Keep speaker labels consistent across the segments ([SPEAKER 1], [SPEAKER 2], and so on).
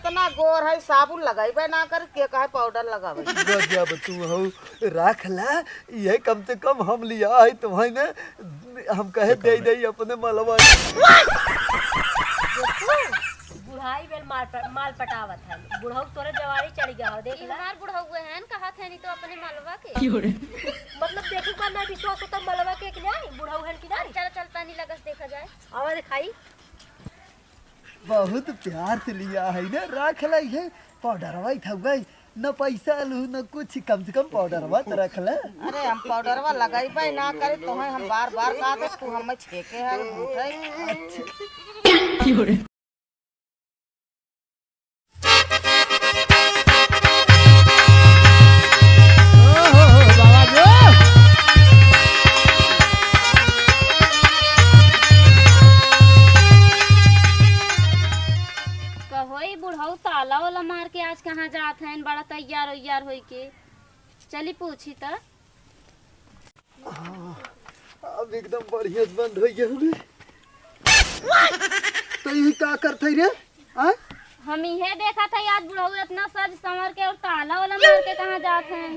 [SPEAKER 1] इतना गोर है साबुन लगाइबे ना कर के कहे पाउडर लगावे।
[SPEAKER 2] गजब तू हो रख ला ये कम से कम हम लिया है तुम्हें ने हम कहे दे दे अपने मलवा
[SPEAKER 3] बुढ़ाई बेल माल पटावत है बुढ़ऊ तोरे जवानी चढ़ गया हो देख ला
[SPEAKER 4] हमार बुढ़ऊ हैं कहा थे नहीं तो अपने मलवा के
[SPEAKER 3] मतलब देखू का ना विश्वास होता मलवा के कि नहीं बुढ़ऊ है कि नहीं
[SPEAKER 4] चल चलता नहीं लगस देखा जाए
[SPEAKER 3] और दिखाई
[SPEAKER 2] बहुत प्यार से लिया है ना रख ला है पाउडरवा था गई न पैसा लू न कुछ कम से कम पाउडरवा तो रख ला।
[SPEAKER 1] अरे हम पाउडरवा लगाइबे ना करे तुम्हें हम बार बार कहा दे तू हमें छेके है उठे।
[SPEAKER 2] अच्छा
[SPEAKER 4] बुढ़ऊ ताला वाला मार के आज कहाँ जात हैं बड़ा तैयार उयार होई के चली पूछी तो
[SPEAKER 2] अब एकदम बढ़िया बंद हो गया तो ये क्या करते रे
[SPEAKER 4] हम ये देखा था आज बुढ़ऊ इतना सज संवर के और ताला वाला मार के कहाँ जात हैं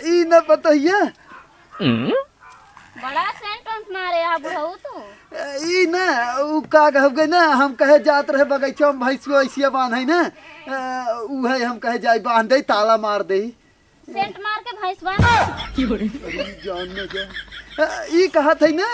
[SPEAKER 2] ई न पता है
[SPEAKER 4] बड़ा सेंट मारे आ बुढ़ऊ तो
[SPEAKER 2] ई ना उ का कहब गए ना हम कहे जात रहे बगीचा में भैंसिया ऐसिया बांधे ना उ है हम कहे जाई बांध दे ताला मार दे
[SPEAKER 4] सेंट मार के भैंस बांध
[SPEAKER 2] जान न जा ई कहा थे ना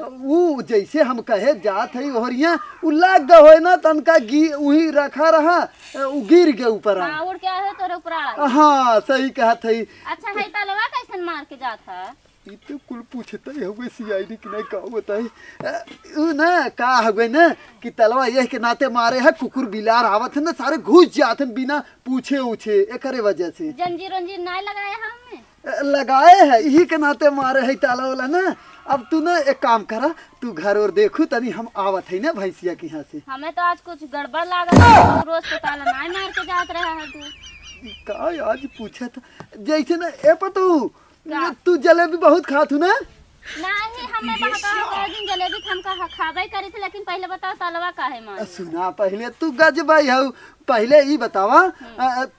[SPEAKER 2] उ जैसे हम कहे जात है ओहरिया उ लाग गए होए ना तनका वही रखा रहा उ गिर गए ऊपर
[SPEAKER 4] हां उड़ के आए तोरे ऊपर आ
[SPEAKER 2] हां सही कहा थे।
[SPEAKER 4] अच्छा है तालवा कैसे मार के जात है
[SPEAKER 2] ई तो कुल पूछता है हुए सीआईडी कि नहीं का होता है उ ना का हुए ना कि तलवा ये के नाते मारे है कुकुर बिलार आवत है ना सारे घुस जाते हैं बिना पूछे उछे एकरे वजह से
[SPEAKER 4] जंजीर रंजीर नहीं लगाया हमने
[SPEAKER 2] लगाए है यही के नाते मारे है ताला वाला ना। अब तू ना एक काम करा तू घर और देखू तनी हम आवत है ना भैंसिया के यहाँ से
[SPEAKER 4] हमें तो आज कुछ गड़बड़ लगा रोज तो ताला नहीं मार के जात रहा है तू
[SPEAKER 2] का आज पूछा था जैसे ना ए पतू तू जलेबी बहुत खातू ना
[SPEAKER 4] नहीं हमें बहका दिन जलेबी हम का खाबे करी थी लेकिन पहले बताओ तलवा काहे मार
[SPEAKER 2] सुना पहले तू गजबाई हो पहले ही बतावा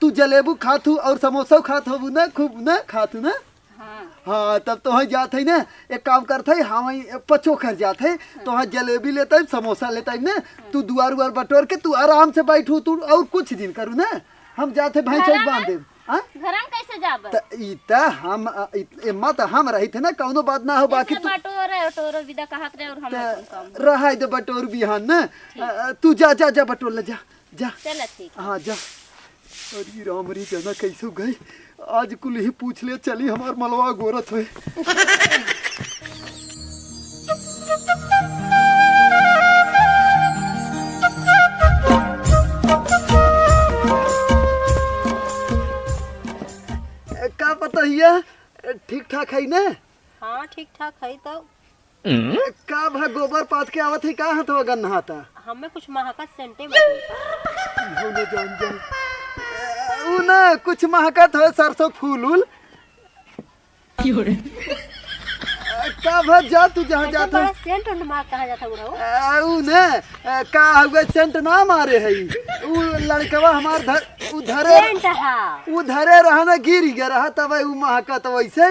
[SPEAKER 2] तू जलेबू खातू और समोसा खात हो ना खूब ना खातू ना हाँ तब तो वहाँ जाते है ना एक काम करते है हाँ वहीं पचोखर जाते है तो वहाँ जलेबी लेता है समोसा लेता है ना तू दुआर उआर बटोर के तू आराम से बैठू तू और कुछ दिन करू ना हम जाते भाई चौक बांध दे
[SPEAKER 4] घरन कैसे जाब
[SPEAKER 2] इता हम मत हम रही थे ना कौनो बात ना हो बाकी तू
[SPEAKER 4] बटोर विदा कहत रहे और हम
[SPEAKER 2] रहा दे बटोर बिहान ना तू जा जा जा बटोर ले जा जा
[SPEAKER 4] चल ठीक
[SPEAKER 2] हाँ जा। अरे राम री जना कैसे गई आज कुल ही पूछ ले चली हमार मलवा गोरत हुए का पता है ठीक ठाक है ना।
[SPEAKER 3] हाँ ठीक ठाक है तो
[SPEAKER 2] का भा गोबर पात के आवत है का हाथ गन्ना हाथा
[SPEAKER 3] हमें कुछ महका सेंटे बटे
[SPEAKER 2] जान जान उ ना कुछ महकत हो सरसों फूल उल का भा जा तू जहाँ जाता
[SPEAKER 3] बड़ा सेंट और मार कहा जाता बुढ़ऊ
[SPEAKER 2] उ ना का हुआ सेंट ना मारे है उ लड़कवा हमार उधरे
[SPEAKER 3] सेंट है
[SPEAKER 2] उधरे रहा ना गिर गया रहा तब उ महकत वैसे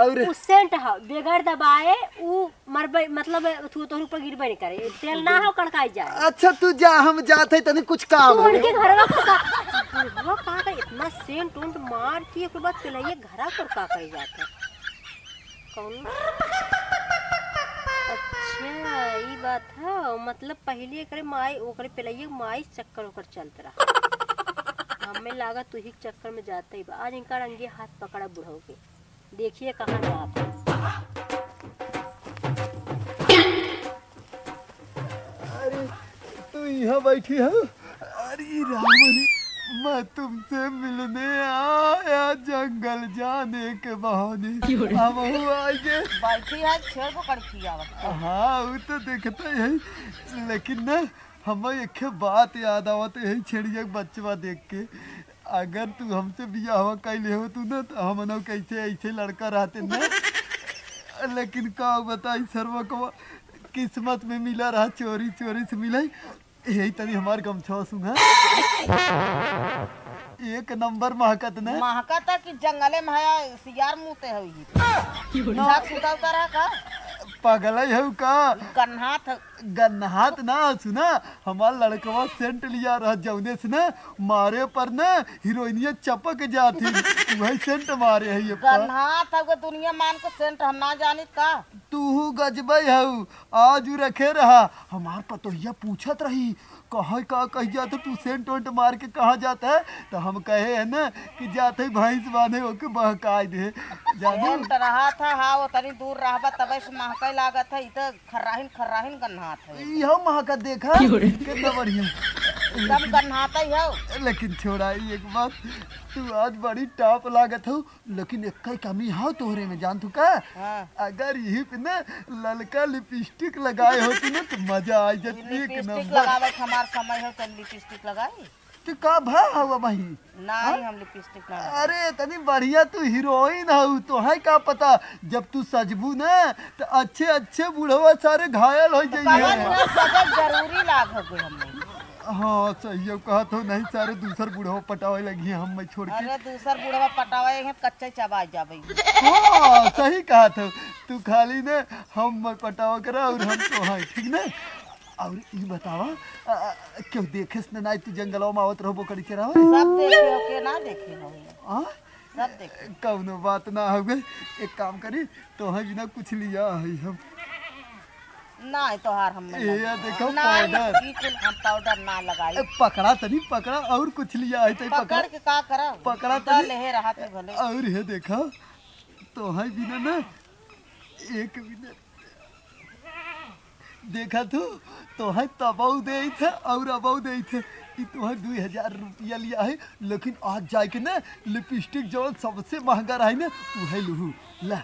[SPEAKER 2] और
[SPEAKER 3] उ सेंट है बेगर दबाए उ मरबे मतलब तू तो ऊपर गिरबे नहीं करे तेल ना हो कड़काई जाए।
[SPEAKER 2] अच्छा तू जा हम जाते तनी कुछ काम है
[SPEAKER 3] उनके घरवा वो का इतना सेंट उंट मार के एक बात चलाइए घरा पर का करे जाता कौन अच्छा ये बात है मतलब पहले करे माई ओकरे पहले माई चक्कर ओकर चलत रहा हमें लागा तू ही चक्कर में जाता ही आज इनका रंगे हाथ पकड़ा बुढ़ऊ के देखिए कहाँ जाता
[SPEAKER 2] अरे तू यहाँ बैठी है अरे राम मैं तुमसे मिलने आया जंगल जाने के बहाने हम आगे
[SPEAKER 1] बैठी है छेड़ पकड़ की आवत
[SPEAKER 2] हाँ वो तो देखता है लेकिन ना हमें एक बात याद आवत है छेड़िया बच्चवा देख के अगर तू हमसे बियाह कैले हो तू ना तो हम कैसे ऐसे लड़का रहते ना लेकिन का बताई सर्व को किस्मत में मिला रहा चोरी चोरी से मिला यही तनी हमार गमछा सुंगा एक नंबर महकत ने
[SPEAKER 1] महका था कि जंगले में है सियार मुते हुई झाग सुता उतारा का
[SPEAKER 2] पागल है का
[SPEAKER 1] कन्हात
[SPEAKER 2] गन्हात ना सुना हमार लड़कवा सेंट लिया रह जौने से ना मारे पर ना हीरोइनिया चपक जाती वही सेंट मारे है ये पर
[SPEAKER 1] कन्हात है दुनिया मान को सेंट हम ना जानित का
[SPEAKER 2] तू गजबई हऊ आज उ रखे रहा हमार पतोहिया पूछत रही कह जाते तू सेंट वेंट मार के कहाँ जाता है तो हम कहे है ना कि जाते भैंस बांधे होके बहकाय दे जाने
[SPEAKER 1] सेंट रहा था हाँ वो तनी दूर रहबा तबे से महके लागत है इत खर्राहिन गन्हात है
[SPEAKER 2] यहो महका देखा कितना बढ़िया
[SPEAKER 1] एकदम गन्हात ही हो
[SPEAKER 2] लेकिन छोड़ा एक बात तू आज बड़ी टॉप लागत हो लेकिन एक कमी हो तोहरे में जान तू का
[SPEAKER 1] हाँ।
[SPEAKER 2] अगर यही पे ना ललका लिपस्टिक लगाए होती ना तो मजा आ जाती एक
[SPEAKER 1] लिपस्टिक
[SPEAKER 2] नंबर
[SPEAKER 1] लगावे के हमार समय है तो लिपस्टिक लगाई
[SPEAKER 2] तू का भा हुआ भाई
[SPEAKER 1] नहीं हम लिपस्टिक ना
[SPEAKER 2] अरे तनी बढ़िया तू हीरोइन हऊ तो है का पता जब तू सजबू ना तो अच्छे अच्छे बूढ़वा सारे घायल हो जाइए
[SPEAKER 1] सजग जरूरी लाग गए हमें
[SPEAKER 2] हाँ सही है कहा तो नहीं सारे दूसर बूढ़वा पटावे लगी हैं हम मैं छोड़ के
[SPEAKER 1] अरे दूसर बुढ़वा पटावे हैं कच्चे चबा जाबे
[SPEAKER 2] हाँ सही कहा था तू खाली ने हम मैं पटावा करा और हम तो हाँ ठीक ना और ये बतावा क्यों देखे से ना तू जंगलों में आवत रहो कड़ी चरावा
[SPEAKER 1] सब देखे हो के ना देखे हो
[SPEAKER 2] हाँ
[SPEAKER 1] सब देखे
[SPEAKER 2] कौनो बात ना हो गई एक काम करी तो है बिना कुछ लिया है हम
[SPEAKER 1] ना तोहार हम
[SPEAKER 2] ये देखो
[SPEAKER 1] ना
[SPEAKER 2] पाउडर
[SPEAKER 1] बिल्कुल हम पाउडर ना लगाई
[SPEAKER 2] पकड़ा तनी पकड़ा और कुछ लिया है तो
[SPEAKER 1] पकड़ के का करा
[SPEAKER 2] पकड़ा
[SPEAKER 1] तो
[SPEAKER 2] तनी
[SPEAKER 1] ले रहा थे भले
[SPEAKER 2] और ये देखा तो है बिना ना एक बिना देखा तो है तबाऊ दे थे और अबाऊ दे थे कि तुम्हें 2000 रुपया लिया है लेकिन आज जाके ना लिपस्टिक जो सबसे महंगा रहा है ना तू है लूहू ला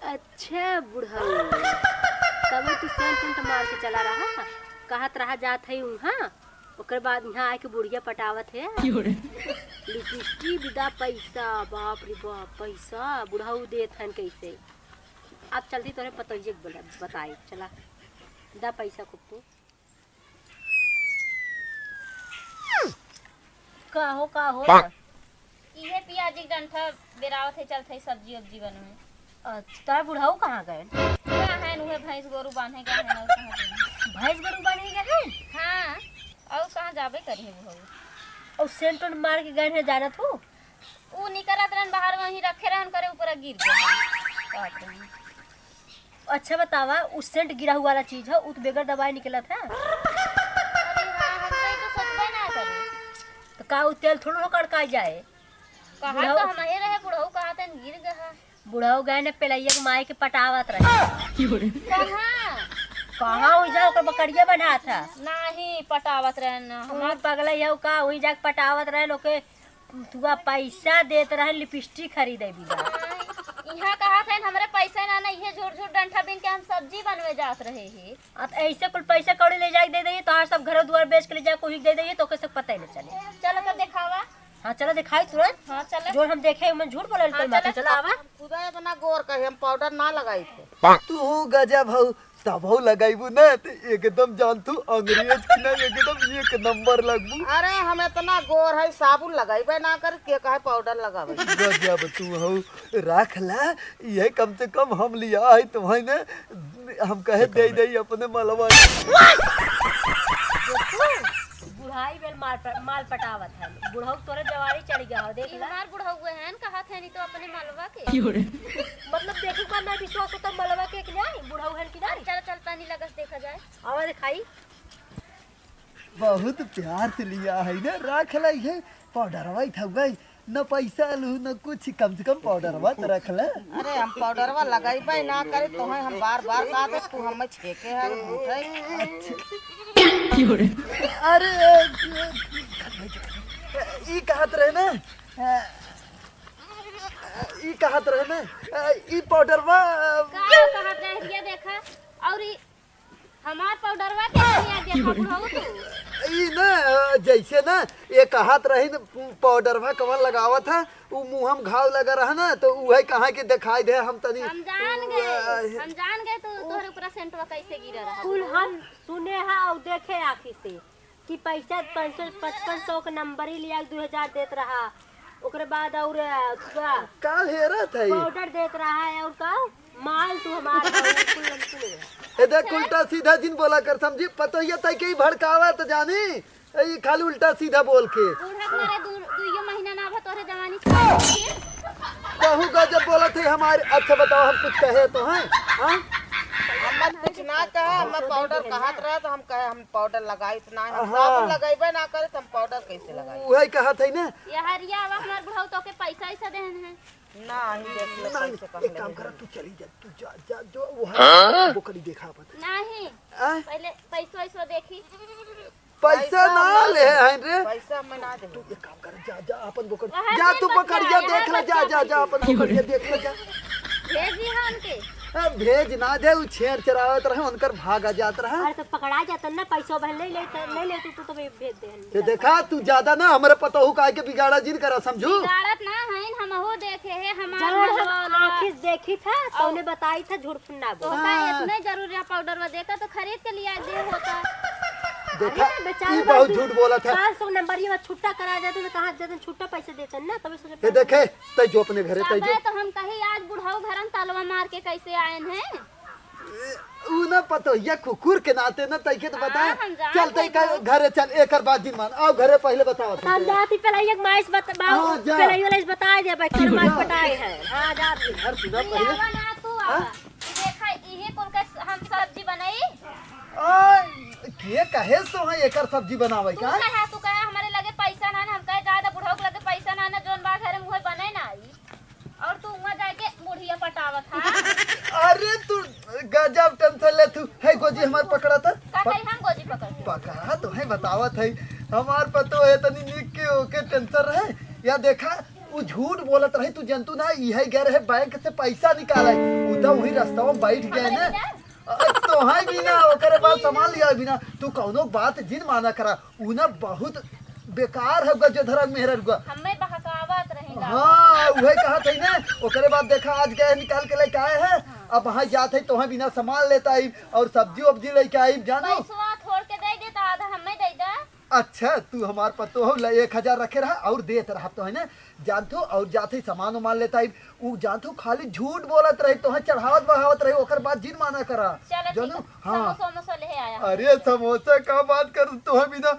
[SPEAKER 3] अच्छा बुढ़ऊ तब तू सेंट उंट मार के चला रहा कहत रहा जात है वहाँ ओकर बाद यहाँ आके बुढ़िया पटावत है लिपस्टिक विदा पैसा बाप रे बाप पैसा बुढ़ऊ देत हन कैसे अब चलती तोरे पतोहिए बताई चला दा पैसा खूब तू का हो
[SPEAKER 4] इहे पियाजी डंठा बेरावत है चलते सब्जी उब्जी बनवे
[SPEAKER 3] अच्छा तार बुढ़ऊ कहाँ गए
[SPEAKER 4] क्या है उहे भैंस गोरू बांधे गए हैं और कहाँ गए
[SPEAKER 3] भैंस गरू बने गए हैं
[SPEAKER 4] हाँ और कहाँ जाबे करी है वो
[SPEAKER 3] और सेंट उंट मार के गए हैं जानत हो
[SPEAKER 4] ऊ निकलत रहन बाहर वहीं रखे रहन करे ऊपर गिर गए
[SPEAKER 3] अच्छा बतावा उस सेंट गिरा हुआ वाला चीज है उस बगैर दवाई निकलत है
[SPEAKER 4] अरे हाँ हम तो सोचबे ना करे
[SPEAKER 3] तो का उ तेल थोड़ा हो कड़का जाए
[SPEAKER 4] कहा तो हम ही रहे बुढ़ऊ कहा तन गिर गया
[SPEAKER 3] बुढ़ऊ गए ने पेलैया के माई के पटावत रहे कहाँ हुई जा ओकर बकरिया बना था
[SPEAKER 4] नहीं पटावत रहन
[SPEAKER 3] हमार पगला यौ का हुई जा पटावत रहे लोके तुआ पैसा देत रहे लिपस्टिक खरीदे बिना
[SPEAKER 4] यहाँ कहा था हमरे पैसा ना ये झूठ झूठ डंठा बिन के हम सब्जी बनवे जात रहे हैं
[SPEAKER 3] अब ऐसे कुल पैसा कौड़ी ले जाके दे दे तो हर सब घर द्वार बेच के ले जा कोई दे दे तो कैसे पता ही नहीं चले
[SPEAKER 4] चलो कर दिखावा
[SPEAKER 3] हाँ चलो दिखाई तुरंत
[SPEAKER 4] हाँ चलो
[SPEAKER 3] जो हम देखे मैं झूठ बोले
[SPEAKER 4] हाँ,
[SPEAKER 3] माता चलो आवा
[SPEAKER 1] खुदा इतना गौर कहे हम पाउडर ना लगाई थे
[SPEAKER 2] तू गजब हऊ तबहू लगाइबू ना तो एकदम जान तू अंग्रेज की ना एकदम एक नंबर लगबू
[SPEAKER 1] अरे हम इतना गोर है साबुन लगाई ना कर के कहे पाउडर लगावे
[SPEAKER 2] गजब तू हऊ रख ला ये कम से कम हम लिया है तुम्हें ना हम कहे दे दे अपने मलवा
[SPEAKER 3] बुढ़ाई बेल माल पटावत है बुढ़ऊ तोरे जवारी चढ़ गया हो देख ला
[SPEAKER 4] हमार बुढ़ऊ हैं कहा थे नहीं तो अपने मालवा के
[SPEAKER 3] मतलब देखे पर ना विश्वास होता मलवा के नहीं बुढ़ऊ है कि नहीं
[SPEAKER 4] चलो चलता नहीं लगस देखा जाए
[SPEAKER 3] आवा दिखाई
[SPEAKER 2] बहुत प्यार से लिया है ना रख ला है पाउडरवा था गई न पैसा लू न कुछ कम से कम पाउडरवा तो रख ला
[SPEAKER 1] अरे हम पाउडरवा लगाई ना करे तो हम बार बार कहते तू हमें छेके है झूठे
[SPEAKER 2] अरे ई कहत रहे ना ई कहत रहे ना ई पाउडरवा
[SPEAKER 4] का कहा रह देखा और हमार पाउडरवा के नहीं देखा बुढ़ऊ तू
[SPEAKER 2] ई ना जैसे ना एक हाथ रही न पाउडर में कमर लगावत है उ मुंह में घाव लगा रहा ना तो वही कहाँ के दिखाई दे हम तनी
[SPEAKER 4] हम जान गए तो तोहरे ऊपर सेंटवा कैसे गिरा रहा।
[SPEAKER 3] कुल हम सुने हैं और देखे आखिर से कि पैसा 500-5500 का नंबर ही लिया 2000 देत रहा ओकरे बाद और
[SPEAKER 2] का हेरा था
[SPEAKER 3] पाउडर देत रहा है और का माल तू हमारा
[SPEAKER 2] ए देख उल्टा सीधा जिन बोला कर समझी पता ही था कि भड़कावा तो जानी ई खाली उल्टा सीधा बोल के
[SPEAKER 4] बूढ़ा तुम्हारे दुइयो महीना ना भा तोहरे जवानी छे
[SPEAKER 2] कहूँ गजब बोला थे हमारे। अच्छा बताओ हम कुछ कहे तो हैं हाँ
[SPEAKER 1] हम कुछ ना कहे हम पाउडर कहत रहे तो हम कहे हम पाउडर लगाई ना हम साबुन लगाइबे ना करे तो हम पाउडर कैसे लगाई
[SPEAKER 2] वही कहा था ना
[SPEAKER 4] ये हरिया वा हमार बुढ़ऊ तो के पैसा ऐसा देहन है
[SPEAKER 1] ना ही देख ले कैसे कर
[SPEAKER 2] एक काम कर तू चली जा तू जा जा जो वो बकरी देखा अपन
[SPEAKER 4] नहीं
[SPEAKER 2] आ?
[SPEAKER 4] पहले पैसा ऐसा देखी
[SPEAKER 2] पैसा ना ले हैं रे
[SPEAKER 1] पैसा मैं ना दे
[SPEAKER 2] तू एक काम कर जा जा अपन बकरी जा तू बकरिया देख ले जा जा जा अपन बकरिया देख ले जा
[SPEAKER 4] भेजी हम के
[SPEAKER 2] भेज ना दे उ छेड़ चरावत रहे उनकर भागा जात रहा
[SPEAKER 3] अरे तो पकड़ा जाता ना पैसा बहन नहीं ले तो भेज दे
[SPEAKER 2] ये देखा तू ज्यादा ना हमरे पता हो काहे के बिगाड़ा जिन करा समझू
[SPEAKER 4] गाड़त ना है हम हो देखे है हमार
[SPEAKER 3] जब हम आखिर देखी था तो उन्हें बताई था झूठ फुन्ना बोल
[SPEAKER 4] होता इतने जरूरी है पाउडर वा देखा तो खरीद के लिया दे होता
[SPEAKER 2] देखा ई बहुत झूठ बोला था
[SPEAKER 3] 500 नंबर ये छुट्टा करा जाते तो कहां जाते छुट्टा पैसे देते ना तभी
[SPEAKER 2] ये
[SPEAKER 3] सोचे
[SPEAKER 2] देखे तै जो अपने घरे तै जो
[SPEAKER 4] तो हम कहीं आज बुढ़ाऊ घरन तलवा मार के कैसे आए हैं
[SPEAKER 2] उ ना पतो ये कुकुर के नाते ना तै के तो बताए
[SPEAKER 4] हम जान
[SPEAKER 2] चल तै घरे चल एकर बाद दिन मान आओ घरे पहले बताओ
[SPEAKER 3] हम जाती पहले एक माइस बता
[SPEAKER 2] हाँ, जा।
[SPEAKER 3] पहले ये वाला बता दे भाई कर माइस
[SPEAKER 2] जा।
[SPEAKER 3] पटाए है हां जाती
[SPEAKER 2] हर सुना
[SPEAKER 4] ये
[SPEAKER 2] पहले
[SPEAKER 4] आवा ना तू आवा देखा इहे कुल के हम सब्जी बनाई
[SPEAKER 2] के कहे सो है एकर सब्जी बनावे का
[SPEAKER 4] तू कहे हमारे लगे पैसा ना हम कहे ज्यादा बुढ़ाऊ के लगे पैसा ना जोन बा घरे मुहे बने ना आई और तू वहां जाके बुढ़िया पटावत हा
[SPEAKER 2] अरे तू गजब टेंशन ले तू है गोजी हमार पकड़ा था
[SPEAKER 4] का कहीं हम गोजी पकड़ के
[SPEAKER 2] पकड़ा तो है बतावत है हमार पतो है तनी निक के ओके टेंशन रहे या देखा उ झूठ बोलत रहे तू जंतु ना इहे गए रहे बैंक से पैसा निकाले उ तो वही रास्ता में बैठ गए ना तो है बिना ओकरे बाद सामान लिया बिना तू कौनो बात जिन माना करा उ ना बहुत बेकार है गजधरा मेहर हुआ
[SPEAKER 4] हमें बहकावत रहेगा
[SPEAKER 2] हाँ वही कहा था ना ओकरे बाद देखा आज गए निकाल के लेके आए हैं अब वहाँ जाते तो वहाँ बिना सामान लेता आई और सब्जी वब्जी लेके आई जानो
[SPEAKER 4] पैसा छोड़ के दे देता आधा हमें दे दे
[SPEAKER 2] अच्छा तू हमार पतो हो 1000 रखे रहा और देत रहा तो है ना जानतो और जाते सामान उमान लेता आई उ जानतो खाली झूठ बोलत रही तो है चढ़ावत बढ़ावत रही ओकर बाद जिन माना करा
[SPEAKER 4] चलो
[SPEAKER 2] जानो
[SPEAKER 4] ठीक
[SPEAKER 2] हाँ
[SPEAKER 4] समोसा समोसा ले आया
[SPEAKER 2] अरे समोसा का बात कर तो है बिना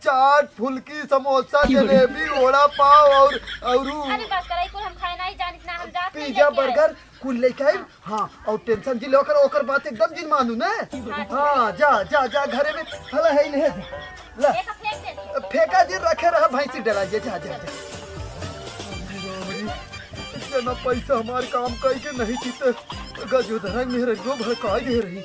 [SPEAKER 2] चाट फुल्की समोसा जलेबी वड़ा पाव और
[SPEAKER 4] अरे बस कराई कुल हम खाए नहीं जानित ना हम जाते
[SPEAKER 2] पिज्जा बर्गर कुल लेके आई हाँ और टेंशन जी लेकर ओकर बात एकदम जिन मानू ना हाँ जा जा जा घरे में हला है ले ला
[SPEAKER 4] एक फेंक दे दी
[SPEAKER 2] फेंका जी रखे रहा भैंसी डला जा जा जा इतना पैसा हमारे काम कई के नहीं जीते गजोधरा मेरे जो भड़काई दे रही